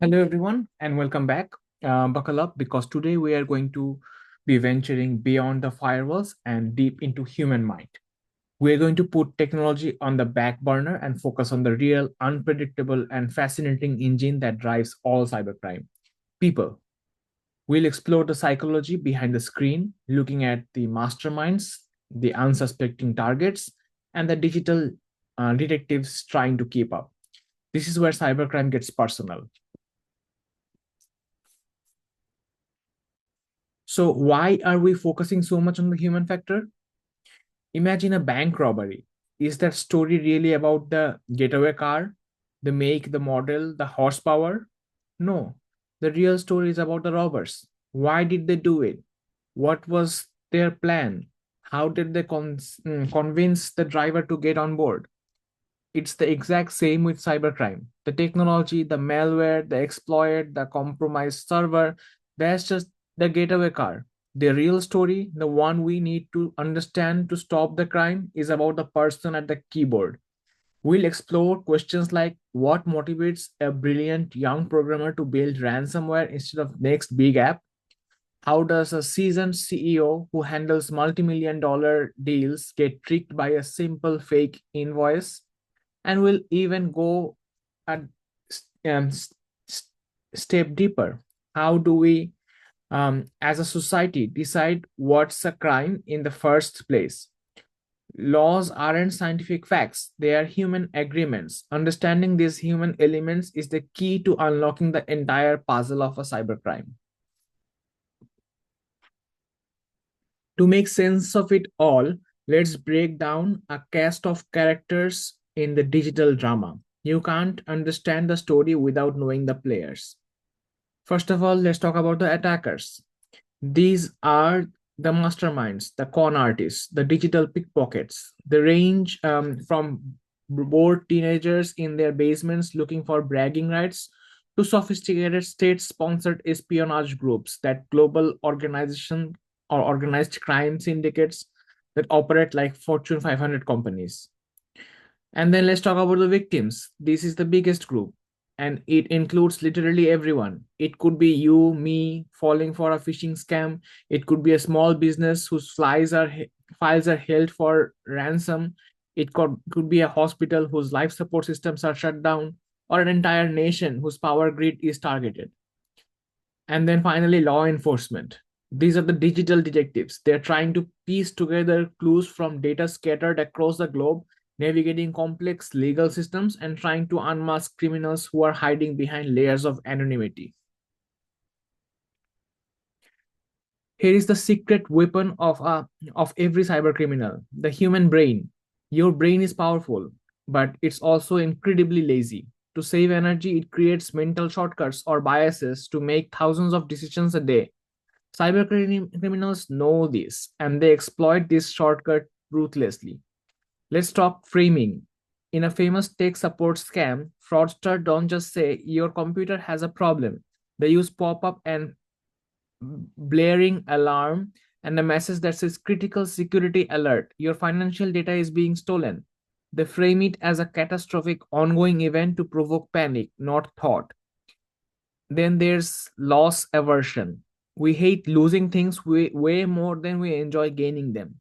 Hello, everyone, and welcome back. Buckle up because today we are going to be venturing beyond the firewalls and deep into human mind. We are going to put technology on the back burner and focus on the real, unpredictable, and fascinating engine that drives all cybercrime people. We'll explore the psychology behind the screen, looking at the masterminds, the unsuspecting targets, and the digital detectives trying to keep up. This is where cybercrime gets personal. So, why are we focusing so much on the human factor? Imagine a bank robbery. Is that story really about the getaway car, the make, the model, the horsepower? No. The real story is about the robbers. Why did they do it? What was their plan? How did they convince the driver to get on board? It's the exact same with cybercrime. The technology, the malware, the exploit, the compromised server, that's just the getaway car. The real story, the one we need to understand to stop the crime, is about the person at the keyboard. We'll explore questions like what motivates a brilliant young programmer to build ransomware instead of next big app? How does a seasoned CEO who handles multi-million dollar deals get tricked by a simple fake invoice? And we'll even go a um, step deeper. How do we, as a society, decide what's a crime in the first place? Laws aren't scientific facts, they are human agreements. Understanding these human elements is the key to unlocking the entire puzzle of a cybercrime. To make sense of it all, let's break down a cast of characters in the digital drama. You can't understand the story without knowing the players. First of all, let's talk about the attackers. These are the masterminds, the con artists, the digital pickpockets. They range from bored teenagers in their basements looking for bragging rights to sophisticated state sponsored espionage groups that global organization or organized crime syndicates that operate like Fortune 500 companies. And then let's talk about the victims. This is the biggest group, and it includes literally everyone. It could be you, me, falling for a phishing scam. It could be a small business whose files are held for ransom. It could be a hospital whose life support systems are shut down, or an entire nation whose power grid is targeted. And then finally, law enforcement. These are the digital detectives. They're trying to piece together clues from data scattered across the globe, navigating complex legal systems, and trying to unmask criminals who are hiding behind layers of anonymity. Here is the secret weapon of every cyber criminal: the human brain. Your brain is powerful, but it's also incredibly lazy. To save energy, it creates mental shortcuts or biases to make thousands of decisions a day. Cybercriminals know this and they exploit this shortcut ruthlessly. Let's talk framing. In a famous tech support scam, fraudsters don't just say your computer has a problem. They use pop up and blaring alarm and a message that says critical security alert. Your financial data is being stolen. They frame it as a catastrophic ongoing event to provoke panic, not thought. Then there's loss aversion. We hate losing things way more than we enjoy gaining them.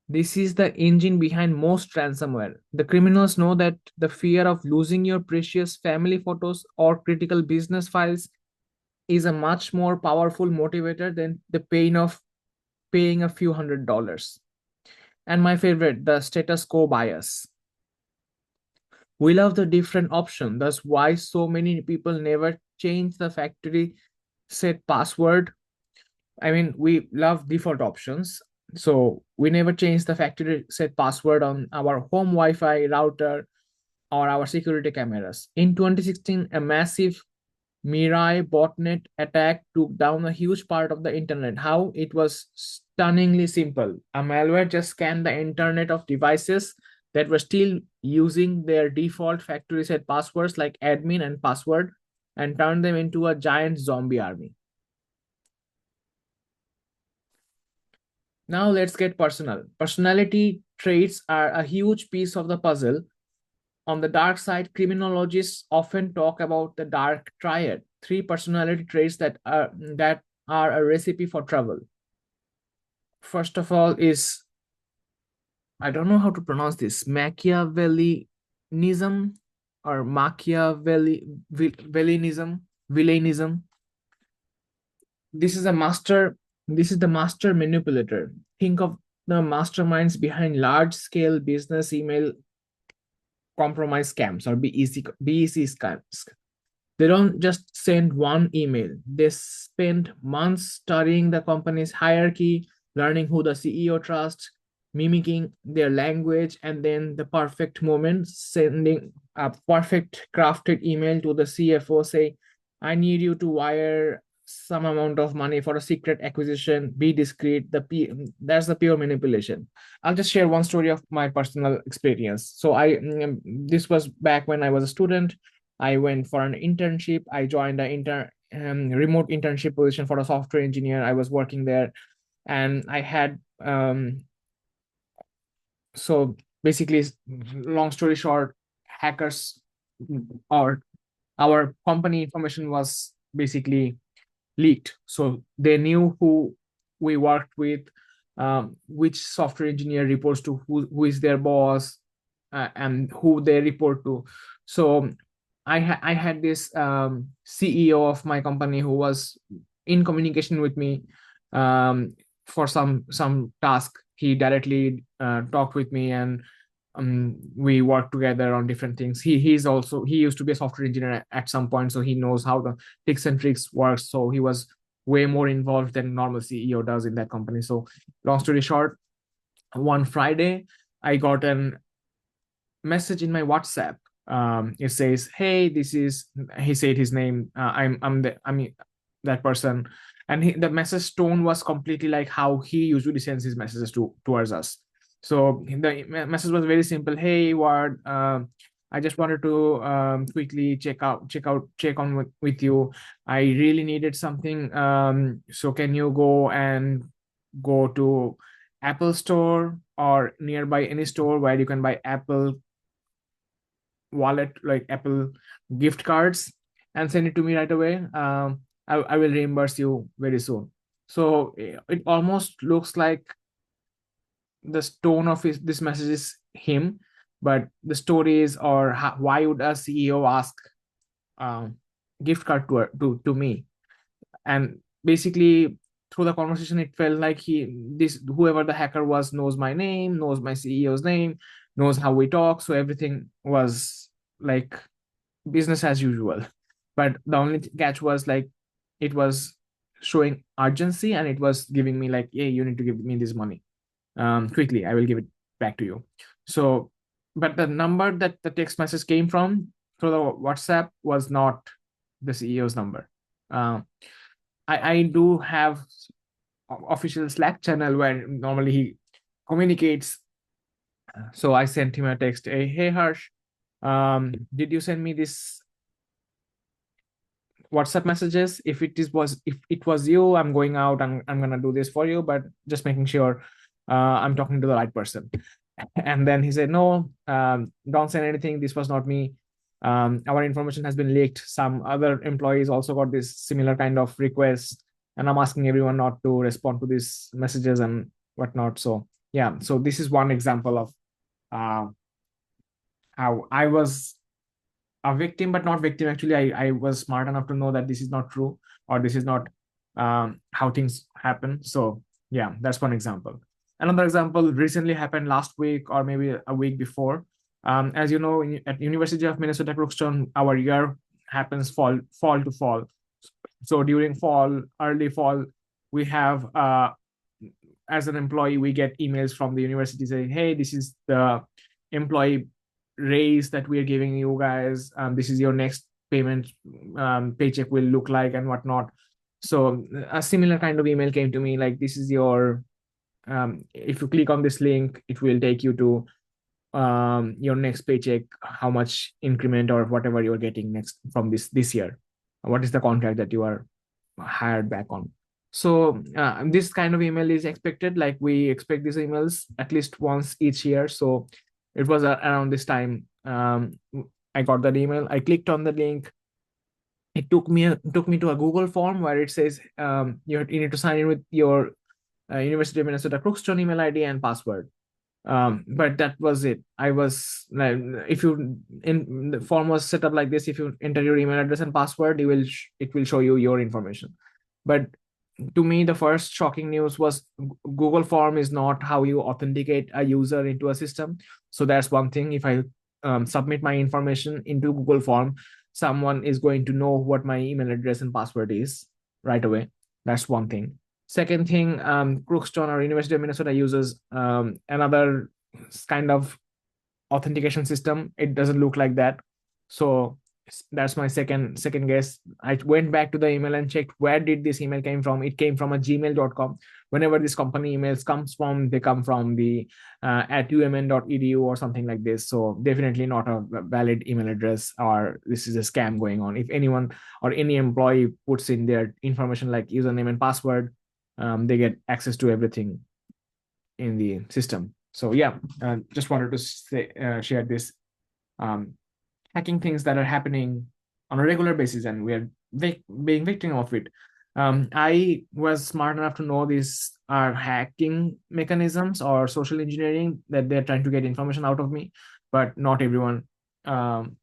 This is the engine behind most ransomware. The criminals know that the fear of losing your precious family photos or critical business files is a much more powerful motivator than the pain of paying a few $100s. And my favorite, the status quo bias. We love the different option. That's why so many people never change the factory set password. I mean, we love default options. So we never change the factory set password on our home Wi-Fi router or our security cameras. In 2016, a massive Mirai botnet attack took down a huge part of the internet. How? It was stunningly simple. A malware just scanned the internet of devices that were still using their default factory set passwords like admin and password and turned them into a giant zombie army. Now let's get personal. Personality traits are a huge piece of the puzzle. On the dark side, criminologists often talk about the dark triad, three personality traits that are a recipe for trouble. First of all is, I don't know how to pronounce this, Machiavellianism or Villainism. This is a master. This is the master manipulator. Think of the masterminds behind large-scale business email compromise scams or BEC scams. They don't just send one email. They spend months studying the company's hierarchy, learning who the CEO trusts, mimicking their language, and then the perfect moment, sending a perfect crafted email to the CFO, say, I need you to wire some amount of money for a secret acquisition. Be discreet. That's the pure manipulation. I'll just share one story of my personal experience. So this was back when I was a student. I went for an internship. I joined an remote internship position for a software engineer. I was working there, and I had so basically, long story short, hackers or our company information was basically leaked. So they knew who we worked with, which software engineer reports to who is their boss, and who they report to. So I had this CEO of my company who was in communication with me for some task. He directly talked with me, and we worked together on different things. He used to be a software engineer at some point, so he knows how the tips and tricks works. So he was way more involved than normal CEO does in that company. So long story short, one Friday I got an message in my WhatsApp. It says, "Hey, this is." He said his name. I'm that person, and the message tone was completely like how he usually sends his messages towards us. So the message was very simple. Hey, Ward. I just wanted to quickly check on with you. I really needed something. So can you go to Apple Store or nearby any store where you can buy Apple wallet, like Apple gift cards, and send it to me right away. I will reimburse you very soon. So it almost looks like the tone of this message is him, but the story is, or why would a CEO ask um, gift card to me? And basically, through the conversation, it felt like whoever the hacker was knows my name, knows my CEO's name, knows how we talk. So everything was like business as usual. But the only catch was like it was showing urgency, and it was giving me like, hey, you need to give me this money quickly. I will give it back to you. So, but the number that the text message came from through the WhatsApp was not the CEO's number. Um, I do have official Slack channel where normally he communicates. So I sent him a text. Hey Harsh, did you send me this WhatsApp messages? If it was you, I'm going out. I'm gonna do this for you, but just making sure I'm talking to the right person. And then he said, no, don't send anything. This was not me. Our information has been leaked. Some other employees also got this similar kind of requests, and I'm asking everyone not to respond to these messages and whatnot. So yeah, so this is one example of uh, how I was a victim, but not victim. Actually, I was smart enough to know that this is not true, or this is not how things happen. So yeah, that's one example. Another example recently happened last week or maybe a week before. As you know, at University of Minnesota Brookstone, our year happens fall to fall. So during fall, early fall, we have as an employee, we get emails from the university saying, hey, this is the employee raise that we are giving you guys. This is your next payment, paycheck will look like and whatnot. So a similar kind of email came to me like, this is your if you click on this link, it will take you to your next paycheck, how much increment or whatever you're getting next from this year, what is the contract that you are hired back on. So this kind of email is expected, like we expect these emails at least once each year. So it was around this time I got that email. I clicked on the link. It took me to a Google form where it says you need to sign in with your University of Minnesota Crookstone email ID and password. But that was it. I was like, if you in the form was set up like this, if you enter your email address and password, it will show you your information. But to me, the first shocking news was Google form is not how you authenticate a user into a system. So that's one thing. If I submit my information into Google form, someone is going to know what my email address and password is right away. That's one thing. Second thing, Crookstone or University of Minnesota uses another kind of authentication system. It doesn't look like that. So that's my second guess. I went back to the email and checked where did this email came from. It came from a gmail.com. Whenever this company emails comes from, they come from the at umn.edu or something like this. So definitely not a valid email address, or this is a scam going on. If anyone or any employee puts in their information like username and password, they get access to everything in the system. So yeah, just wanted to share this um, hacking things that are happening on a regular basis, and we are being victim of it. I was smart enough to know these are hacking mechanisms or social engineering that they're trying to get information out of me, but not everyone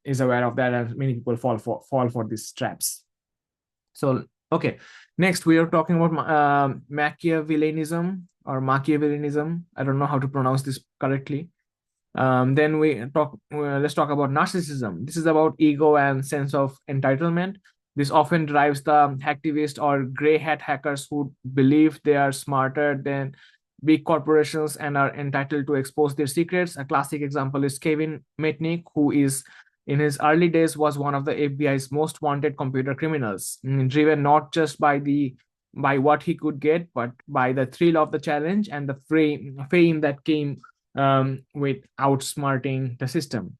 is aware of that, and many people fall for these traps. So, okay, next we are talking about Machiavellianism or Machiavellianism. I don't know how to pronounce this correctly. Then let's talk about narcissism. This is about ego and sense of entitlement. This often drives the hacktivist or gray hat hackers who believe they are smarter than big corporations and are entitled to expose their secrets. A classic example is Kevin Mitnick, who is in his early days was one of the FBI's most wanted computer criminals, driven not just by what he could get, but by the thrill of the challenge and the fame that came with outsmarting the system.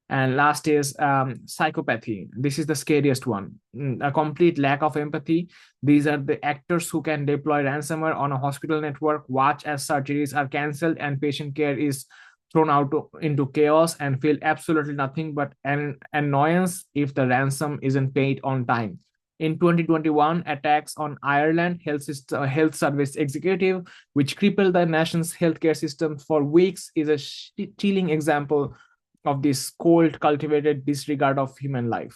And last is psychopathy. This is the scariest one. A complete lack of empathy. These are the actors who can deploy ransomware on a hospital network, watch as surgeries are cancelled and patient care is thrown out into chaos, and feel absolutely nothing but an annoyance if the ransom isn't paid on time. In 2021, attacks on Ireland health service executive, which crippled the nation's healthcare system for weeks, is a chilling example of this cold, cultivated disregard of human life.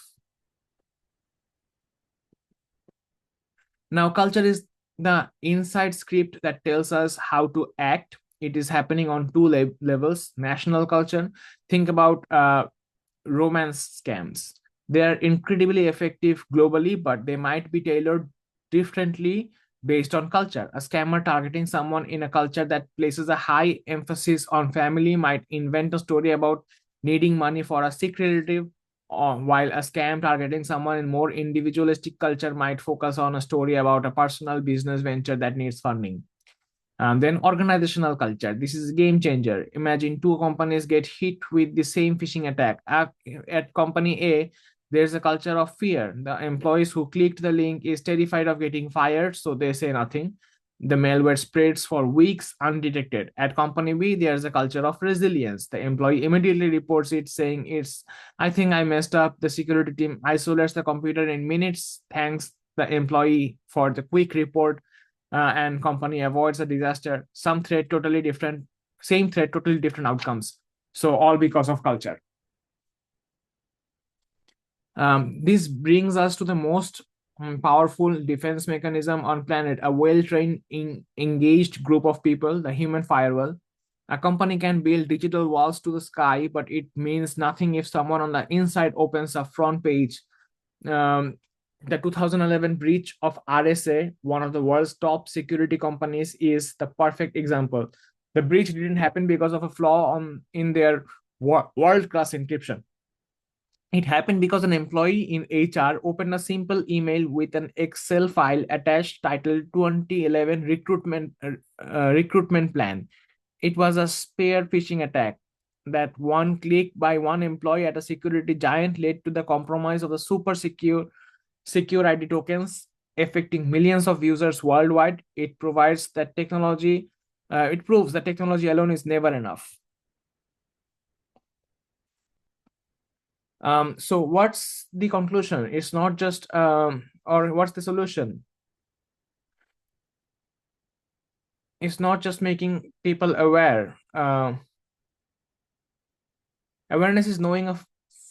Now, culture is the inside script that tells us how to act. It is happening on two levels. National culture, think about romance scams. They are incredibly effective globally, but they might be tailored differently based on culture. A scammer targeting someone in a culture that places a high emphasis on family might invent a story about needing money for a sick relative, while a scam targeting someone in more individualistic culture might focus on a story about a personal business venture that needs funding. Then organizational culture. This is a game changer. Imagine two companies get hit with the same phishing attack. At company A, there's a culture of fear. The employees who clicked the link is terrified of getting fired, so they say nothing. The malware spreads for weeks undetected. At company B, there's a culture of resilience. The employee immediately reports it, saying, I think I messed up. The security team isolates the computer in minutes, thanks the employee for the quick report, and company avoids a disaster. Same threat, totally different outcomes. So all because of culture. This brings us to the most powerful defense mechanism on planet: a well-trained, engaged group of people, the human firewall. A company can build digital walls to the sky, but it means nothing if someone on the inside opens a front page. The 2011 breach of RSA, one of the world's top security companies, is the perfect example. The breach didn't happen because of a flaw in their world-class encryption. It happened because an employee in HR opened a simple email with an Excel file attached titled 2011 recruitment plan. It was a spear phishing attack. That one click by one employee at a security giant led to the compromise of the super secure ID tokens, affecting millions of users worldwide. It provides that technology. It proves that technology alone is never enough. So what's the conclusion? It's not just or what's the solution? It's not just making people aware. Awareness is knowing a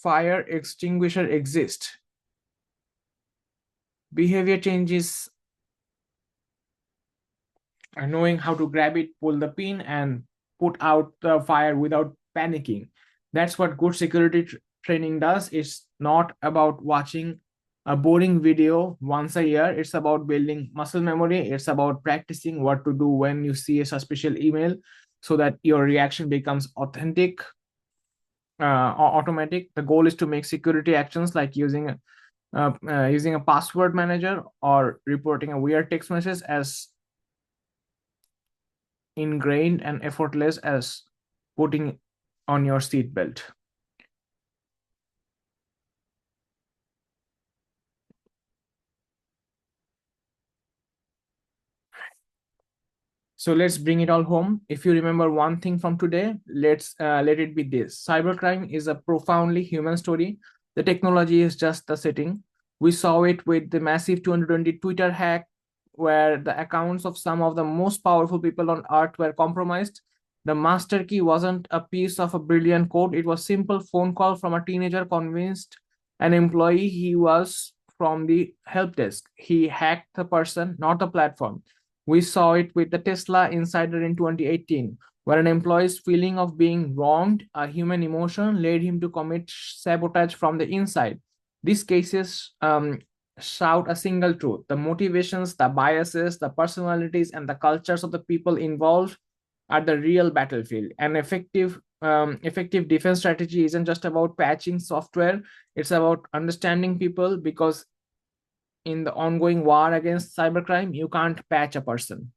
fire extinguisher exists. Behavior change is knowing how to grab it, pull the pin, and put out the fire without panicking. That's what good security training does. It's not about watching a boring video once a year. It's about building muscle memory. It's about practicing what to do when you see a suspicious email so that your reaction becomes authentic or automatic. The goal is to make security actions like using a password manager or reporting a weird text message as ingrained and effortless as putting on your seatbelt. So let's bring it all home. If you remember one thing from today, let it be this: cybercrime is a profoundly human story. The technology is just the setting. We saw it with the massive 220 Twitter hack, where the accounts of some of the most powerful people on earth were compromised. The master key wasn't a piece of a brilliant code; it was simple phone call from a teenager convinced an employee he was from the help desk. He hacked the person, not the platform. We saw it with the Tesla insider in 2018, where an employee's feeling of being wronged, a human emotion, led him to commit sabotage from the inside. These cases shout a single truth: the motivations, the biases, the personalities, and the cultures of the people involved are the real battlefield. An effective defense strategy isn't just about patching software, it's about understanding people, because in the ongoing war against cybercrime, you can't patch a person.